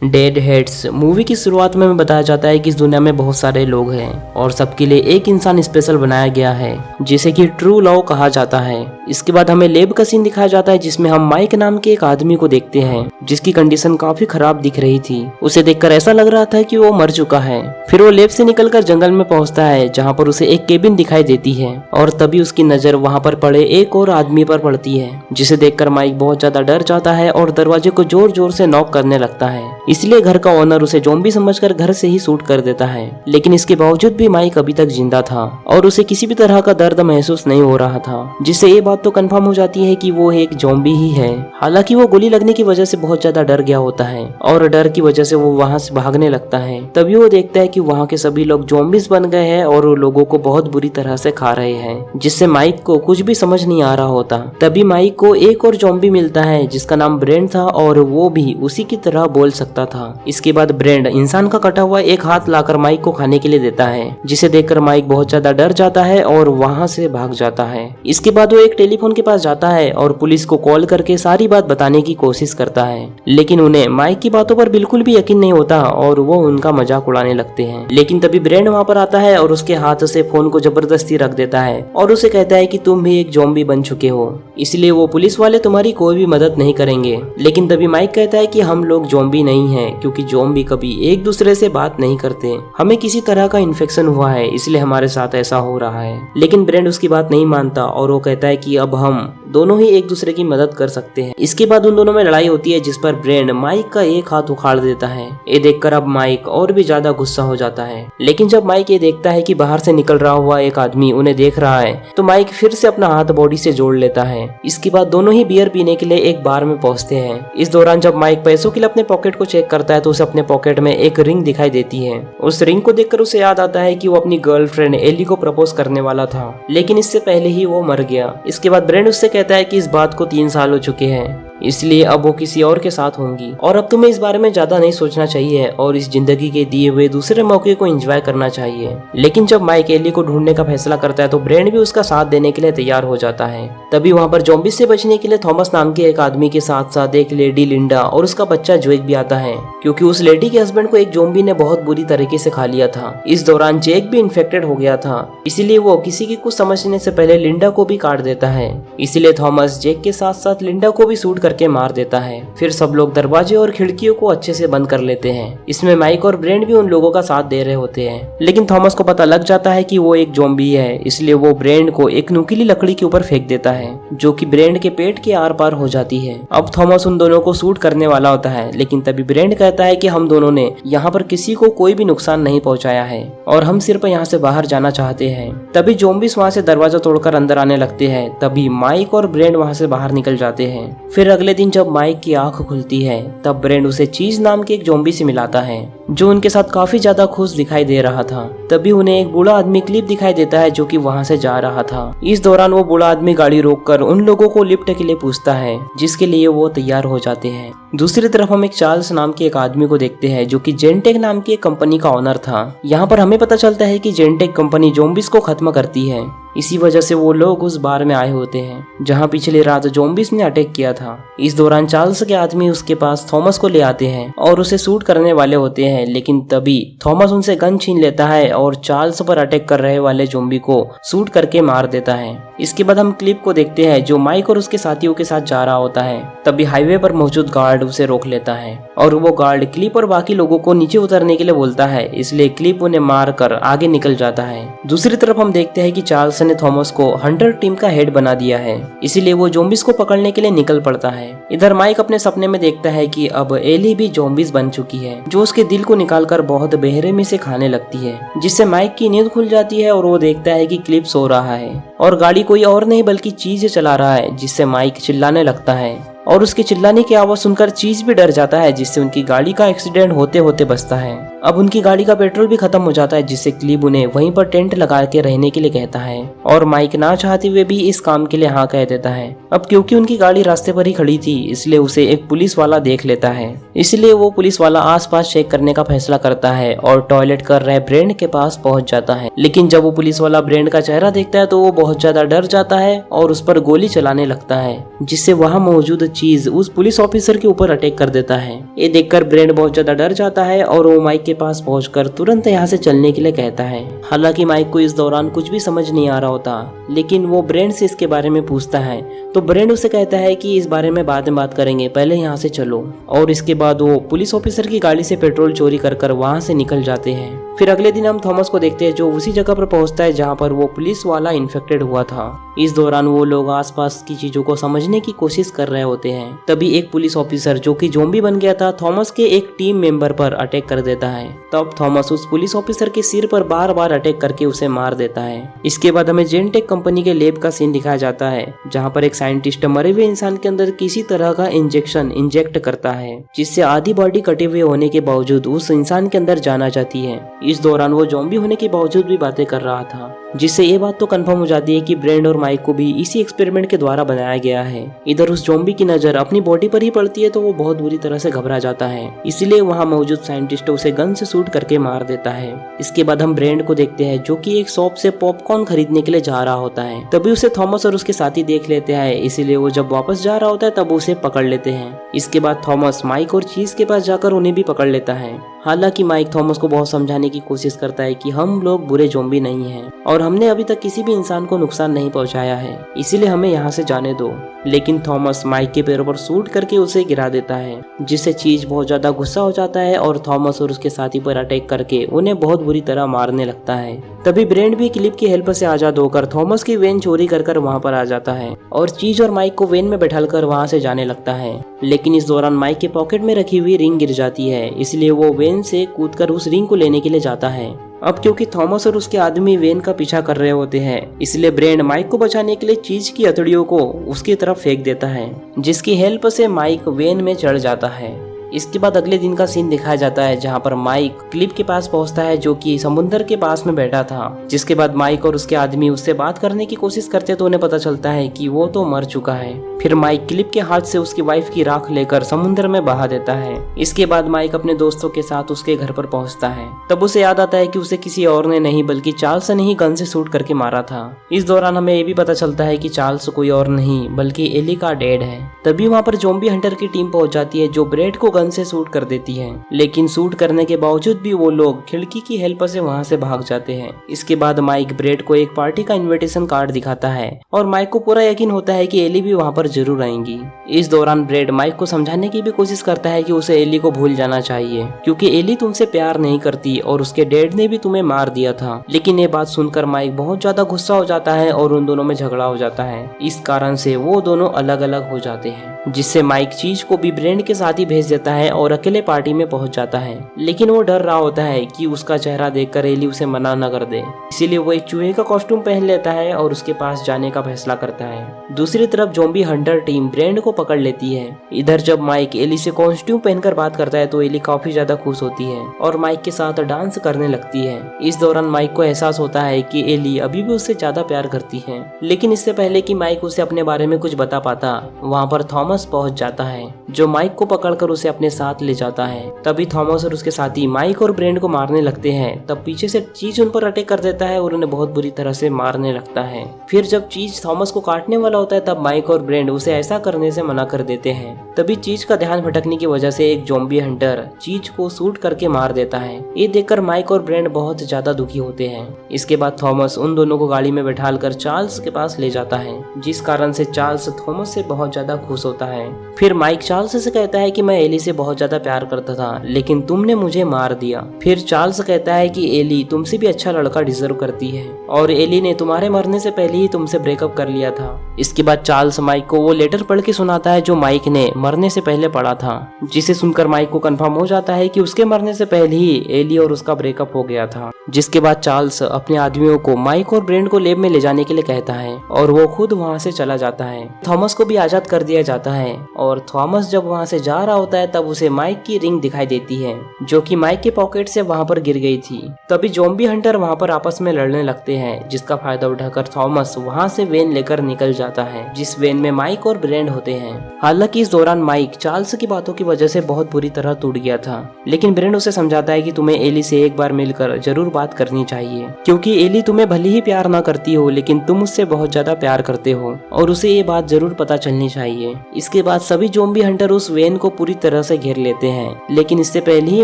Dead heads movie की शुरुआत में बताया जाता है कि इस दुनिया में बहुत सारे लोग हैं और सबके लिए एक इंसान स्पेशल बनाया गया है जिसे कि ट्रू लव कहा जाता है। इसके बाद हमें लैब का सीन दिखाया जाता है जिसमें हम माइक नाम के एक आदमी को देखते हैं जिसकी कंडीशन काफी खराब दिख रही थी। उसे देखकर ऐसा लग रहा था कि वो मर चुका है। फिर वो लैब से निकलकर जंगल में पहुंचता है जहाँ पर उसे एक केबिन दिखाई देती है और तभी उसकी नजर वहाँ पर पड़े एक और आदमी पर पड़ती है जिसे देखकर माइक बहुत ज्यादा डर जाता है और दरवाजे को जोर जोर से नॉक करने लगता है। इसलिए घर का ओनर उसे ज़ॉम्बी समझकर घर से ही शूट कर देता है। लेकिन इसके बावजूद भी माइक अभी तक जिंदा था और उसे किसी भी तरह का दर्द महसूस नहीं हो रहा था, जिससे ये बात तो कंफर्म हो जाती है कि वो एक ज़ॉम्बी ही है। हालांकि वो गोली लगने की वजह से बहुत ज्यादा डर गया होता है और डर की वजह से वो वहाँ से भागने लगता है। तभी वो देखता है कि वहाँ के सभी लोग ज़ॉम्बीज बन गए हैं और वो लोगों को बहुत बुरी तरह से खा रहे हैं, जिससे माइक को कुछ भी समझ नहीं आ रहा होता। तभी माइक को एक और ज़ॉम्बी मिलता है जिसका नाम ब्रेंड था और वो भी उसी की तरह बोल सकता था। इसके बाद ब्रेंड इंसान का कटा हुआ एक हाथ लाकर माइक को खाने के लिए देता है, जिसे देखकर माइक बहुत ज्यादा डर जाता है और वहाँ से भाग जाता है। इसके बाद वो एक टेलीफोन के पास जाता है और पुलिस को कॉल करके सारी बात बताने की कोशिश करता है, लेकिन उन्हें माइक की बातों पर बिल्कुल भी यकीन नहीं होता और वो उनका मजाक उड़ाने लगते हैं। लेकिन तभी ब्रेंड वहाँ पर आता है और उसके हाथ से फोन को जबरदस्ती रख देता है और उसे कहता है कि तुम भी एक ज़ॉम्बी बन चुके हो, इसलिए वो पुलिस वाले तुम्हारी कोई भी मदद नहीं करेंगे। लेकिन तभी माइक कहता है कि हम लोग ज़ॉम्बी नहीं हैं, क्योंकि ज़ॉम्बी कभी एक दूसरे से बात नहीं करते। हमें किसी तरह का इन्फेक्शन हुआ है, इसलिए हमारे साथ ऐसा हो रहा है। लेकिन ब्रेंड उसकी बात नहीं मानता और वो कहता है कि अब हम दोनों ही एक दूसरे की मदद कर सकते हैं। इसके बाद उन दोनों में लड़ाई होती है जिस पर ब्रेंड माइक का एक हाथ उखाड़ देता है। ये देखकर अब माइक और भी ज्यादा गुस्सा हो जाता है। लेकिन जब माइक ये देखता है कि बाहर से निकल रहा हुआ एक आदमी उन्हें देख रहा है तो माइक फिर से अपना हाथ बॉडी से जोड़ लेता है। इसके बाद दोनों ही बियर पीने के लिए एक बार में पहुंचते हैं। इस दौरान जब माइक पैसों के लिए अपने पॉकेट को चेक करता है तो उसे अपने पॉकेट में एक रिंग दिखाई देती है। उस रिंग को देखकर उसे याद आता है कि वो अपनी गर्लफ्रेंड एली को प्रपोज करने वाला था, लेकिन इससे पहले ही वो मर गया। इसके बाद ब्रेंड उससे कहता है कि इस बात को 3 साल हो चुके हैं, इसलिए अब वो किसी और के साथ होंगी और अब तुम्हें इस बारे में ज्यादा नहीं सोचना चाहिए और इस जिंदगी के दिए हुए दूसरे मौके को एंजॉय करना चाहिए। लेकिन जब माइक एली को ढूंढने का फैसला करता है तो ब्रेंड भी उसका साथ देने के लिए तैयार हो जाता है। तभी वहाँ पर ज़ॉम्बी से बचने के लिए थॉमस नाम के एक आदमी के साथ साथ एक लेडी लिंडा और उसका बच्चा जेक भी आता है, क्योंकि उस लेडी के हस्बैंड को एक ज़ॉम्बी ने बहुत बुरी तरीके से खा लिया था। इस दौरान जेक भी इन्फेक्टेड हो गया था, इसीलिए वो किसी की कुछ समझने से पहले लिंडा को भी काट देता है। इसीलिए थॉमस जेक के साथ साथ लिंडा को भी शूट करके मार देता है। फिर सब लोग दरवाजे और खिड़कियों को अच्छे से बंद कर लेते हैं। इसमें माइक और ब्रेंड भी उन लोगों का साथ दे रहे होते हैं, लेकिन थॉमस को पता लग जाता है कि वो एक ज़ॉम्बी है, इसलिए वो ब्रेंड को एक नुकीली लकड़ी के ऊपर फेंक देता है जो कि ब्रेंड के पेट के आर पार हो जाती है। अब थॉमस उन दोनों को शूट करने वाला होता है, लेकिन तभी ब्रेंड कहता है कि हम दोनों ने यहाँ पर किसी को कोई भी नुकसान नहीं पहुँचाया है और हम सिर्फ यहाँ से बाहर जाना चाहते हैं। तभी ज़ॉम्बीज़ वहाँ से दरवाजा तोड़कर अंदर आने लगते हैं। तभी माइक और ब्रेंड वहाँ से बाहर निकल जाते हैं। फिर अगले दिन जब माइक की आंख खुलती है तब ब्रेंड उसे चीज नाम के एक ज़ॉम्बी से मिलाता है जो उनके साथ काफी ज्यादा खुश दिखाई दे रहा था। तभी उन्हें एक बूढ़ा आदमी क्लिप दिखाई देता है जो कि वहां से जा रहा था। इस दौरान वो बूढ़ा आदमी गाड़ी रोककर उन लोगों को लिफ्ट के लिए पूछता है, जिसके लिए वो तैयार हो जाते हैं। दूसरी तरफ हम एक चार्ल्स नाम के एक आदमी को देखते हैं जो कि जेनटेक नाम की एक कंपनी का ओनर था। यहाँ पर हमें पता चलता है कि जेनटेक कंपनी ज़ॉम्बीज़ को खत्म करती है, इसी वजह से वो लोग उस बार में आए होते हैं जहां पिछली रात ज़ॉम्बीज़ ने अटैक किया था। इस दौरान चार्ल्स के आदमी उसके पास थॉमस को ले आते हैं और उसे शूट करने वाले होते हैं, लेकिन तभी थॉमस उनसे गन छीन लेता है और चार्ल्स पर अटैक कर रहे वाले ज़ॉम्बी को शूट करके मार देता है। इसके बाद हम क्लिप को देखते हैं जो माइक और उसके साथियों के साथ जा रहा होता है। तभी हाईवे पर मौजूद गार्ड उसे रोक लेता है और वो गार्ड क्लिप और बाकी लोगों को नीचे उतरने के लिए बोलता है, इसलिए क्लिप उन्हें मार कर आगे निकल जाता है। दूसरी तरफ हम देखते हैं कि चार्ल्स ने थॉमस को हंटर टीम का हेड बना दिया है, इसीलिए वो ज़ॉम्बीज़ को पकड़ने के लिए निकल पड़ता है। इधर माइक अपने सपने में देखता है कि अब एली भी ज़ॉम्बीज़ बन चुकी है, जो उसके दिल को निकालकर बहुत बेरहमी से खाने लगती है, जिससे माइक की नींद खुल जाती है और वो देखता है कि क्लिप सो रहा है और गाड़ी कोई और नहीं बल्कि चीज चला रहा है, जिससे माइक चिल्लाने लगता है और उसके चिल्लाने की आवाज सुनकर चीज भी डर जाता है, जिससे उनकी गाड़ी का एक्सीडेंट होते होते बचता है। अब उनकी गाड़ी का पेट्रोल भी खत्म हो जाता है, जिससे क्लिप उन्हें वहीं पर टेंट लगा के रहने के लिए कहता है और माइक ना चाहते हुए भी इस काम के लिए हाँ कह देता है। अब क्योंकि उनकी गाड़ी रास्ते पर ही खड़ी थी, इसलिए उसे एक पुलिस वाला देख लेता है, इसलिए वो पुलिस वाला आसपास चेक करने का फैसला करता है और टॉयलेट कर रहे ब्रेंड के पास पहुंच जाता है। लेकिन जब वो पुलिस वाला ब्रेंड का चेहरा देखता है तो वो बहुत ज्यादा डर जाता है और उस पर गोली चलाने लगता है, जिससे वहाँ मौजूद चीज उस पुलिस ऑफिसर के ऊपर अटैक कर देता है। ये देखकर ब्रेंड बहुत ज्यादा डर जाता है और वो माइक के पास पहुंचकर तुरंत यहाँ से चलने के लिए कहता है। हालांकि माइक को इस दौरान कुछ भी समझ नहीं आ रहा होता, लेकिन वो ब्रेंड से इसके बारे में पूछता है तो ब्रेंड उसे कहता है कि इस बारे में बाद में बात करेंगे, पहले यहाँ से चलो। और इसके बाद वो पुलिस ऑफिसर की गाड़ी से पेट्रोल चोरी कर वहाँ से निकल जाते हैं। फिर अगले दिन हम थॉमस को देखते हैं जो उसी जगह पर पहुंचता है जहाँ पर वो पुलिस वाला इन्फेक्टेड हुआ था। इस दौरान वो लोग आसपास की चीजों को समझने की कोशिश कर रहे होते हैं। तभी एक पुलिस ऑफिसर जो कि ज़ॉम्बी बन गया था थॉमस के एक टीम मेंबर पर अटैक कर देता है। तब थॉमस उस पुलिस ऑफिसर के सिर पर बार बार अटैक करके उसे मार देता है। इसके बाद हमें जेनटेक कंपनी के लैब का सीन दिखाया जाता है जहाँ पर एक साइंटिस्ट मरे हुए इंसान के अंदर किसी तरह का इंजेक्शन इंजेक्ट करता है जिससे आधी बॉडी कटे हुए होने के बावजूद उस इंसान के अंदर जाना जाती है। इस दौरान वो ज़ॉम्बी होने के बावजूद भी बातें कर रहा था, जिससे ये बात तो कंफर्म हो जाती है कि ब्रेंड और माइक को भी इसी एक्सपेरिमेंट के द्वारा बनाया गया है। इधर उस ज़ॉम्बी की नजर अपनी बॉडी पर ही पड़ती है तो वो बहुत बुरी तरह से घबरा जाता है, इसलिए वहाँ मौजूद साइंटिस्ट उसे गन से शूट करके मार देता है। इसके बाद हम ब्रेंड को देखते हैं जो कि एक शॉप से पॉपकॉर्न खरीदने के लिए जा रहा होता है। तभी उसे थॉमस और उसके साथी देख लेते हैं, इसीलिए वो जब वापस जा रहा होता है तब उसे पकड़ लेते हैं। इसके बाद थॉमस माइक और चीज के पास जाकर उन्हें भी पकड़ लेता है। हालांकि माइक थॉमस को बहुत समझाने की कोशिश करता है कि हम लोग बुरे ज़ॉम्बी नहीं हैं और हमने अभी तक किसी भी इंसान को नुकसान नहीं पहुंचाया है, इसीलिए हमें यहाँ से जाने दो। लेकिन थॉमस माइक के पैरों पर शूट करके उसे गिरा देता है, जिससे चीज बहुत ज्यादा गुस्सा हो जाता है और थॉमस और उसके साथी पर अटैक करके उन्हें बहुत बुरी तरह मारने लगता है। तभी ब्रेंड भी क्लिप की हेल्प से आजाद होकर थॉमस की वेन चोरी कर वहाँ पर आ जाता है और चीज और माइक को वेन में बैठाकर वहाँ से जाने लगता है। लेकिन इस दौरान माइक के पॉकेट में रखी हुई रिंग गिर जाती है, इसलिए वो वेन से कूदकर उस रिंग को लेने के लिए जाता है। अब क्योंकि थॉमस और उसके आदमी वेन का पीछा कर रहे होते हैं, इसलिए ब्रेंड माइक को बचाने के लिए चीज की हथौड़ियों को उसकी तरफ फेंक देता है, जिसकी हेल्प से माइक वेन में चढ़ जाता है। इसके बाद अगले दिन का सीन दिखाया जाता है जहाँ पर माइक क्लिप के पास पहुँचता है जो कि समुद्र के पास में बैठा था। जिसके बाद माइक और उसके आदमी उससे बात करने की कोशिश करते तो उन्हें पता चलता है कि वो तो मर चुका है। फिर माइक क्लिप के हाथ से उसकी वाइफ की राख लेकर समुद्र में बहा देता है। इसके बाद माइक अपने दोस्तों के साथ उसके घर पर पहुँचता है। तब उसे याद आता है कि उसे किसी और ने नहीं बल्कि चार्ल्स ने ही गन से शूट करके मारा था। इस दौरान हमें ये भी पता चलता है कि चार्ल्स कोई और नहीं बल्कि एली का डैड है। तभी वहाँ पर ज़ॉम्बी हंटर की टीम पहुँच जाती है जो ब्रेड को गन से शूट कर देती है, लेकिन शूट करने के बावजूद भी वो लोग खिड़की की हेल्प से वहाँ से भाग जाते हैं। इसके बाद माइक ब्रेड को एक पार्टी का इनविटेशन कार्ड दिखाता है और माइक को पूरा यकीन होता है कि एली भी वहाँ पर जरूर आएंगी। इस दौरान ब्रेड माइक को समझाने की भी कोशिश करता है कि उसे एली को भूल जाना चाहिए क्योंकि एली तुमसे प्यार नहीं करती और उसके डैड ने भी तुम्हें मार दिया था। लेकिन ये बात सुनकर माइक बहुत ज्यादा गुस्सा हो जाता है और उन दोनों में झगड़ा हो जाता है। इस कारण से वो दोनों अलग अलग हो जाते हैं, जिससे माइक चीज को भी ब्रेंड के साथ ही भेज देता है और अकेले पार्टी में पहुंच जाता है। लेकिन वो डर रहा होता है कि उसका चेहरा देखकर एली उसे मना न कर दे, इसीलिए वो एक चूहे का कॉस्ट्यूम पहन लेता है और उसके पास जाने का फैसला करता है। दूसरी तरफ ज़ॉम्बी हंटर टीम ब्रेंड को पकड़ लेती है। इधर जब माइक एली से कॉस्ट्यूम पहनकर बात करता है तो एली काफी ज्यादा खुश होती है और माइक के साथ डांस करने लगती है। इस दौरान माइक को एहसास होता है कि एली अभी भी उससे ज्यादा प्यार करती है। लेकिन इससे पहले कि माइक उसे अपने बारे में कुछ बता पाता, वहाँ पर थॉमस पहुंच जाता है जो माइक को पकड़कर उसे अपने साथ ले जाता है। तभी थॉमस और उसके साथी माइक और ब्रेंड को मारने लगते हैं। तब पीछे से चीज उन पर अटैक कर देता है और उन्हें बहुत बुरी तरह से मारने लगता है। फिर जब चीज थॉमस को काटने वाला होता है तब माइक और ब्रेंड उसे ऐसा करने से मना कर देते हैं। तभी चीज का ध्यान भटकने की वजह से एक ज़ॉम्बी हंटर चीज को शूट करके मार देता है। ये देखकर माइक और ब्रेंड बहुत ज्यादा दुखी होते हैं। इसके बाद थॉमस उन दोनों को गाड़ी में बैठाकर चार्ल्स के पास ले जाता है, जिस कारण से चार्ल्स थॉमस से बहुत ज्यादा खुश होता है। फिर माइक चार्ल्स से कहता है कि मैं एली से बहुत ज्यादा प्यार करता था लेकिन तुमने मुझे मार दिया। फिर चार्ल्स कहता है कि एली तुमसे भी अच्छा लड़का डिजर्व करती है और एली ने तुम्हारे मरने से पहले ही तुमसे ब्रेकअप कर लिया था। इसके बाद चार्ल्स माइक को वो लेटर पढ़ के सुनाता है जो माइक ने मरने से पहले पढ़ा था, जिसे सुनकर माइक को कंफर्म हो जाता है कि उसके मरने से पहले ही एली और उसका ब्रेकअप हो गया था। जिसके बाद चार्ल्स अपने आदमियों को माइक और ब्रेंड को लैब में ले जाने के लिए कहता है और वो खुद वहाँ से चला जाता है। थॉमस को भी आजाद कर दिया जाता है और थॉमस जब वहाँ से जा रहा होता है तब उसे माइक की रिंग दिखाई देती है जो कि माइक के पॉकेट से वहाँ पर गिर गई थी। तभी ज़ॉम्बी हंटर वहाँ पर आपस में लड़ने लगते हैं, जिसका फायदा उठाकर थॉमस वहाँ से वेन लेकर निकल जाता है, जिस वेन में माइक और ब्रेंड होते हैं। हालांकि इस दौरान माइक चार्ल्स की बातों की वजह से बहुत बुरी तरह टूट गया था, लेकिन ब्रेंड उसे समझाता है कि तुम्हें एली से एक बार मिलकर जरूर बात करनी चाहिए, क्योंकि एली तुम्हें भले ही प्यार ना करती हो लेकिन तुम उससे बहुत ज्यादा प्यार करते हो और उसे ये बात जरूर पता चलनी चाहिए। इसके बाद सभी ज़ॉम्बी हंटर उस वैन को पूरी तरह से घेर लेते हैं, लेकिन इससे पहले ही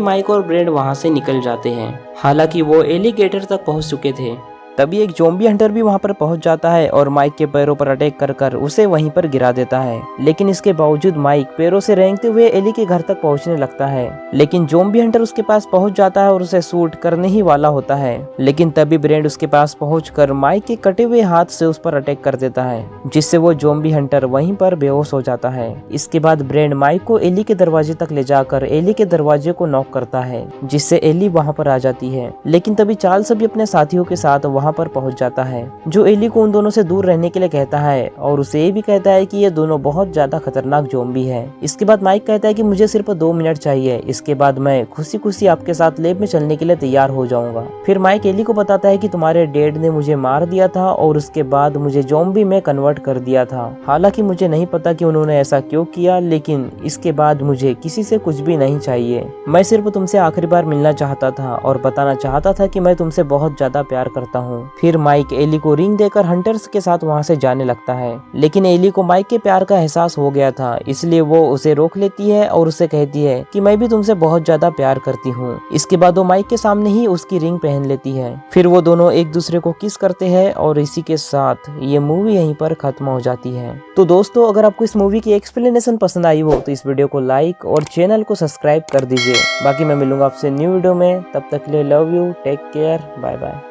माइक और ब्रेड वहाँ से निकल जाते हैं। हालांकि वो एलिगेटर तक पहुँच चुके थे। तभी एक ज़ॉम्बी हंटर भी वहां पर पहुंच जाता है और माइक के पैरों पर अटैक कर उसे वहीं पर गिरा देता है। लेकिन इसके बावजूद माइक पैरों से रेंगते हुए एली के घर तक पहुंचने लगता है, लेकिन ज़ॉम्बी हंटर उसके पास पहुंच जाता है और उसे शूट करने ही वाला होता है। लेकिन तभी ब्रेड उसके पास पहुंचकर माइक के कटे हुए हाथ से उस पर अटैक कर देता है, जिससे वो ज़ॉम्बी हंटर वहीं पर बेहोश हो जाता है। इसके बाद ब्रेड माइक को एली के दरवाजे तक ले जाकर एली के दरवाजे को नॉक करता है, जिससे एली वहाँ पर आ जाती है। लेकिन तभी चार्ल्स भी अपने साथियों के साथ वहाँ पर पहुंच जाता है, जो एली को उन दोनों से दूर रहने के लिए कहता है और उसे ये भी कहता है कि ये दोनों बहुत ज्यादा खतरनाक ज़ॉम्बी है। इसके बाद माइक कहता है कि मुझे सिर्फ 2 मिनट चाहिए, इसके बाद मैं खुशी खुशी आपके साथ लैब में चलने के लिए तैयार हो जाऊंगा। फिर माइक एली को बताता है कि तुम्हारे डैड ने मुझे मार दिया था और उसके बाद मुझे ज़ॉम्बी में कन्वर्ट कर दिया था। हालांकि मुझे नहीं पता कि उन्होंने ऐसा क्यों किया, लेकिन इसके बाद मुझे किसी से कुछ भी नहीं चाहिए। मैं सिर्फ तुमसे आखिरी बार मिलना चाहता था और बताना चाहता था कि मैं तुमसे बहुत ज्यादा प्यार करता हूँ। फिर माइक एली को रिंग देकर हंटर्स के साथ वहाँ से जाने लगता है, लेकिन एली को माइक के प्यार का एहसास हो गया था, इसलिए वो उसे रोक लेती है और उसे कहती है कि मैं भी तुमसे बहुत ज्यादा प्यार करती हूँ। इसके बाद वो माइक के सामने ही उसकी रिंग पहन लेती है। फिर वो दोनों एक दूसरे को किस करते हैं और इसी के साथ ये मूवी यहीं पर खत्म हो जाती है। तो दोस्तों, अगर आपको इस मूवी की एक्सप्लेनेशन पसंद आई हो तो इस वीडियो को लाइक और चैनल को सब्सक्राइब कर दीजिए। बाकी मैं मिलूंगा आपसे न्यू वीडियो में, तब तक के लिए love you, take care, bye bye.